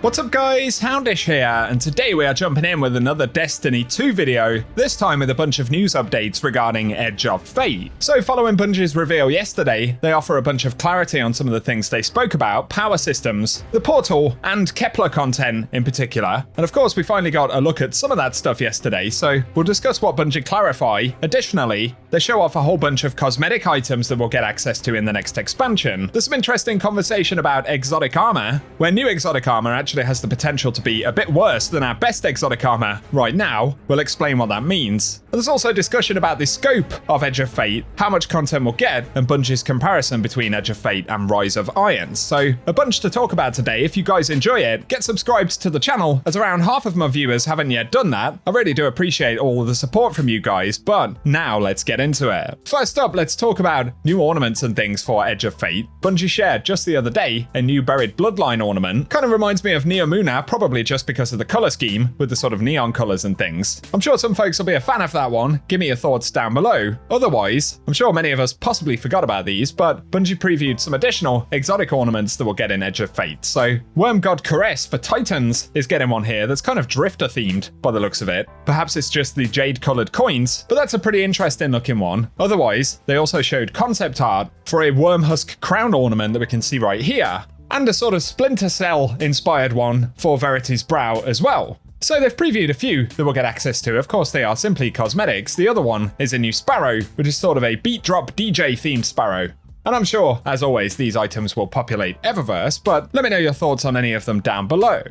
What's up guys, Houndish here, and today we are jumping in with another Destiny 2 video, this time with a bunch of news updates regarding Edge of Fate. So following Bungie's reveal yesterday, they offer a bunch of clarity on some of the things they spoke about, power systems, the portal, and Kepler content in particular. And of course we finally got a look at some of that stuff yesterday, so we'll discuss what Bungie clarify. Additionally, they show off a whole bunch of cosmetic items that we'll get access to in the next expansion. There's some interesting conversation about exotic armor, where new exotic armor actually has the potential to be a bit worse than our best exotic armor right now. We'll explain what that means. And there's also discussion about the scope of Edge of Fate, how much content we'll get, and Bungie's comparison between Edge of Fate and Rise of Irons. So a bunch to talk about today. If you guys enjoy it, get subscribed to the channel, as around half of my viewers haven't yet done that. I really do appreciate all of the support from you guys, but now let's get into it. First up, let's talk about new ornaments and things for Edge of Fate. Bungie shared just the other day a new Buried Bloodline ornament. Kind of reminds me of Neomuna, probably just because of the color scheme with the sort of neon colors and things. I'm sure some folks will be a fan of that one. Give me your thoughts down below. Otherwise, I'm sure many of us possibly forgot about these, but Bungie previewed some additional exotic ornaments that we'll get in Edge of Fate. So Worm God Caress for Titans is getting one here that's kind of drifter themed by the looks of it. Perhaps it's just the jade colored coins, but that's a pretty interesting looking one. Otherwise, they also showed concept art for a Wormhusk crown ornament that we can see right here, and a sort of Splinter Cell inspired one for Verity's brow as well. So they've previewed a few that we'll get access to. Of course, they are simply cosmetics. The other one is a new Sparrow, which is sort of a beat drop DJ themed Sparrow. And I'm sure, as always, these items will populate Eververse, but let me know your thoughts on any of them down below.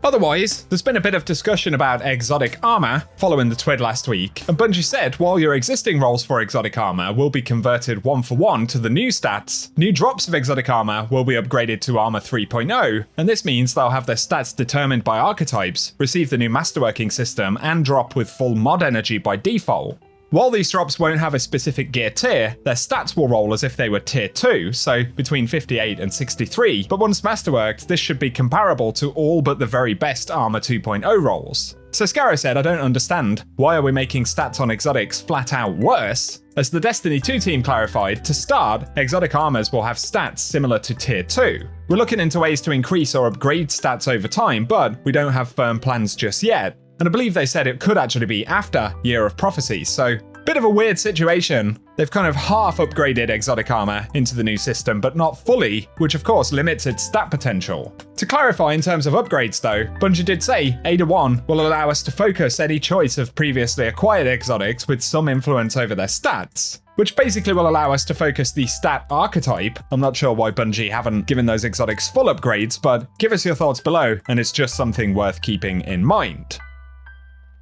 Otherwise, there's been a bit of discussion about exotic armor following the TWID last week, and Bungie said while your existing rolls for exotic armor will be converted 1-for-1 to the new stats, new drops of exotic armor will be upgraded to Armor 3.0, and this means they'll have their stats determined by archetypes, receive the new masterworking system, and drop with full mod energy by default. While these drops won't have a specific gear tier, their stats will roll as if they were tier 2, so between 58 and 63, but once masterworked, this should be comparable to all but the very best Armor 2.0 rolls. So Scarrow said, I don't understand, why are we making stats on exotics flat out worse? As the Destiny 2 team clarified, to start, exotic armors will have stats similar to tier 2. We're looking into ways to increase or upgrade stats over time, but we don't have firm plans just yet. And I believe they said it could actually be after Year of Prophecy, so bit of a weird situation. They've kind of half upgraded exotic armor into the new system, but not fully, which of course limits its stat potential. To clarify in terms of upgrades though, Bungie did say Ada 1 will allow us to focus any choice of previously acquired exotics with some influence over their stats, which basically will allow us to focus the stat archetype. I'm not sure why Bungie haven't given those exotics full upgrades, but give us your thoughts below, and it's just something worth keeping in mind.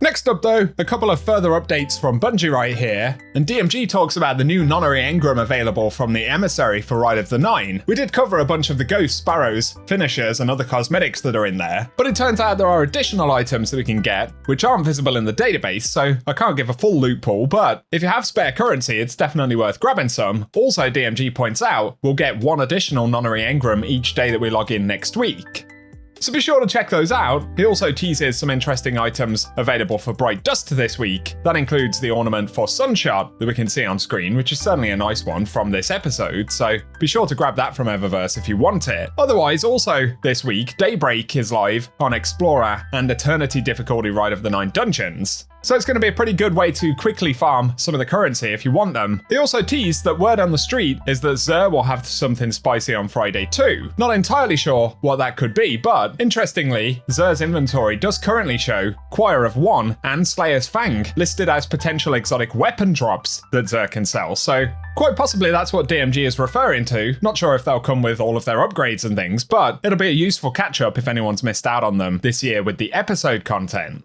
Next up though, a couple of further updates from Bungie right here, and DMG talks about the new nonary engram available from the Emissary for Ride of the Nine. We did cover a bunch of the Ghost, Sparrows, Finishers, and other cosmetics that are in there, but it turns out there are additional items that we can get, which aren't visible in the database, so I can't give a full loot pool, but if you have spare currency, it's definitely worth grabbing some. Also, DMG points out, we'll get one additional nonary engram each day that we log in next week. So be sure to check those out. He also teases some interesting items available for Bright Dust this week. That includes the ornament for Sunshot that we can see on screen, which is certainly a nice one from this episode, so be sure to grab that from Eververse if you want it. Otherwise, also this week, Daybreak is live on Explorer and Eternity difficulty Ride of the Nine dungeons. So it's going to be a pretty good way to quickly farm some of the currency if you want them. They also teased that word on the street is that Xur will have something spicy on Friday too. Not entirely sure what that could be, but interestingly, Xur's inventory does currently show Choir of One and Slayer's Fang listed as potential exotic weapon drops that Xur can sell, so quite possibly that's what DMG is referring to. Not sure if they'll come with all of their upgrades and things, but it'll be a useful catch-up if anyone's missed out on them this year with the episode content.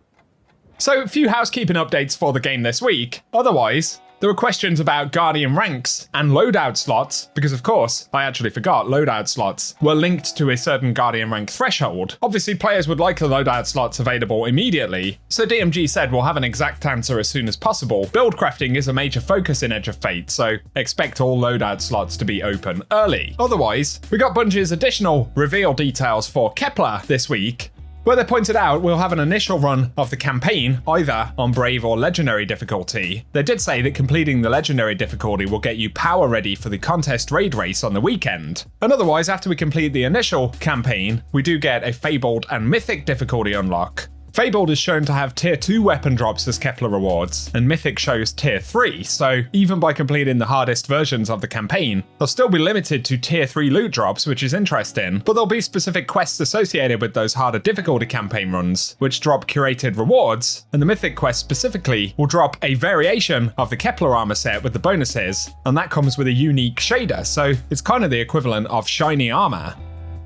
So, a few housekeeping updates for the game this week. Otherwise, there were questions about Guardian ranks and loadout slots, because of course, I actually forgot, loadout slots were linked to a certain Guardian rank threshold. Obviously, players would like the loadout slots available immediately, so DMG said we'll have an exact answer as soon as possible. Build crafting is a major focus in Edge of Fate, so expect all loadout slots to be open early. Otherwise, we got Bungie's additional reveal details for Kepler this week. Where they pointed out we'll have an initial run of the campaign either on Brave or Legendary difficulty. They did say that completing the Legendary difficulty will get you power ready for the contest raid race on the weekend. And otherwise, after we complete the initial campaign, we do get a Fabled and Mythic difficulty unlock. Fabled is shown to have tier 2 weapon drops as Kepler rewards, and Mythic shows tier 3, so even by completing the hardest versions of the campaign, they'll still be limited to tier 3 loot drops, which is interesting, but there'll be specific quests associated with those harder difficulty campaign runs, which drop curated rewards, and the Mythic quest specifically will drop a variation of the Kepler armor set with the bonuses, and that comes with a unique shader, so it's kind of the equivalent of shiny armor.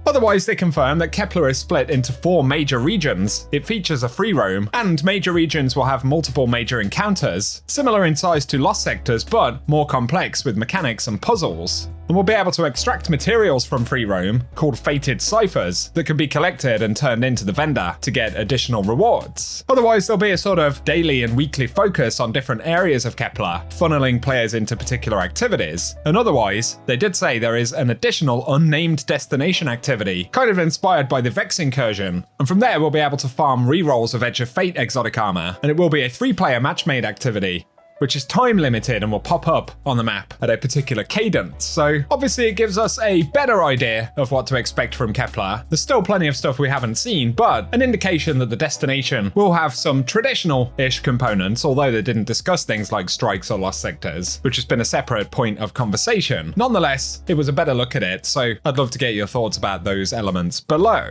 Otherwise, they confirm that Kepler is split into 4 major regions. It features a free roam, and major regions will have multiple major encounters, similar in size to Lost Sectors, but more complex with mechanics and puzzles. And we'll be able to extract materials from free roam, called fated ciphers, that can be collected and turned into the vendor to get additional rewards. Otherwise, there'll be a sort of daily and weekly focus on different areas of Kepler, funneling players into particular activities. And otherwise, they did say there is an additional unnamed destination activity, kind of inspired by the Vex incursion. And from there, we'll be able to farm rerolls of Edge of Fate exotic armor, and it will be a 3-player match-made activity, which is time limited and will pop up on the map at a particular cadence. So obviously it gives us a better idea of what to expect from Kepler. There's still plenty of stuff we haven't seen, but an indication that the destination will have some traditional-ish components, although they didn't discuss things like strikes or lost sectors, which has been a separate point of conversation. Nonetheless, it was a better look at it, so I'd love to get your thoughts about those elements below.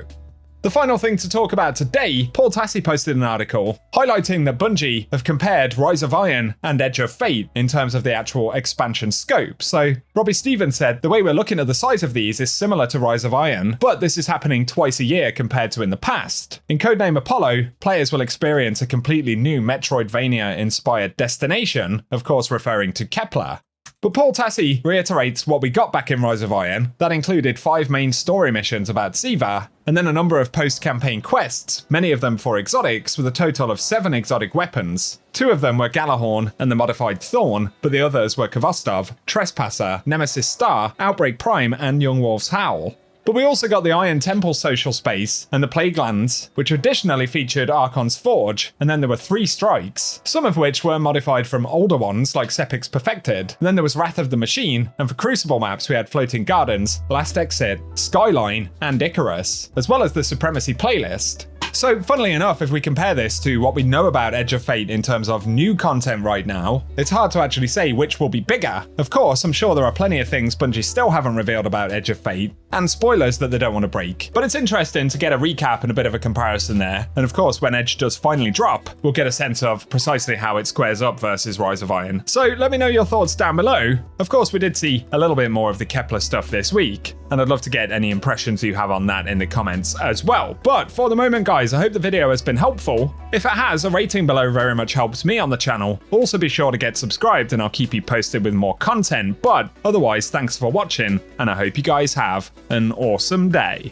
The final thing to talk about today, Paul Tassi posted an article highlighting that Bungie have compared Rise of Iron and Edge of Fate in terms of the actual expansion scope. So Robbie Stevens said, the way we're looking at the size of these is similar to Rise of Iron, but this is happening twice a year compared to in the past. In Codename Apollo, players will experience a completely new Metroidvania-inspired destination, of course referring to Kepler. But Paul Tassi reiterates what we got back in Rise of Iron. That included 5 main story missions about Siva, and then a number of post-campaign quests, many of them for exotics, with a total of 7 exotic weapons. 2 of them were Galahorn and the modified Thorn, but the others were Kvostov, Trespasser, Nemesis Star, Outbreak Prime, and Young Wolf's Howl. But we also got the Iron Temple social space and the Plaguelands, which additionally featured Archon's Forge, and then there were 3 strikes, some of which were modified from older ones like Sepic's Perfected. And then there was Wrath of the Machine, and for Crucible maps we had Floating Gardens, Last Exit, Skyline, and Icarus, as well as the Supremacy playlist. So, funnily enough, if we compare this to what we know about Edge of Fate in terms of new content right now, it's hard to actually say which will be bigger. Of course, I'm sure there are plenty of things Bungie still haven't revealed about Edge of Fate, and spoilers that they don't want to break. But it's interesting to get a recap and a bit of a comparison there. And of course, when Edge does finally drop, we'll get a sense of precisely how it squares up versus Rise of Iron. So let me know your thoughts down below. Of course, we did see a little bit more of the Kepler stuff this week, and I'd love to get any impressions you have on that in the comments as well. But for the moment, guys, I hope the video has been helpful. If it has, a rating below very much helps me on the channel. Also be sure to get subscribed and I'll keep you posted with more content. But otherwise, thanks for watching, and I hope you guys have an awesome day.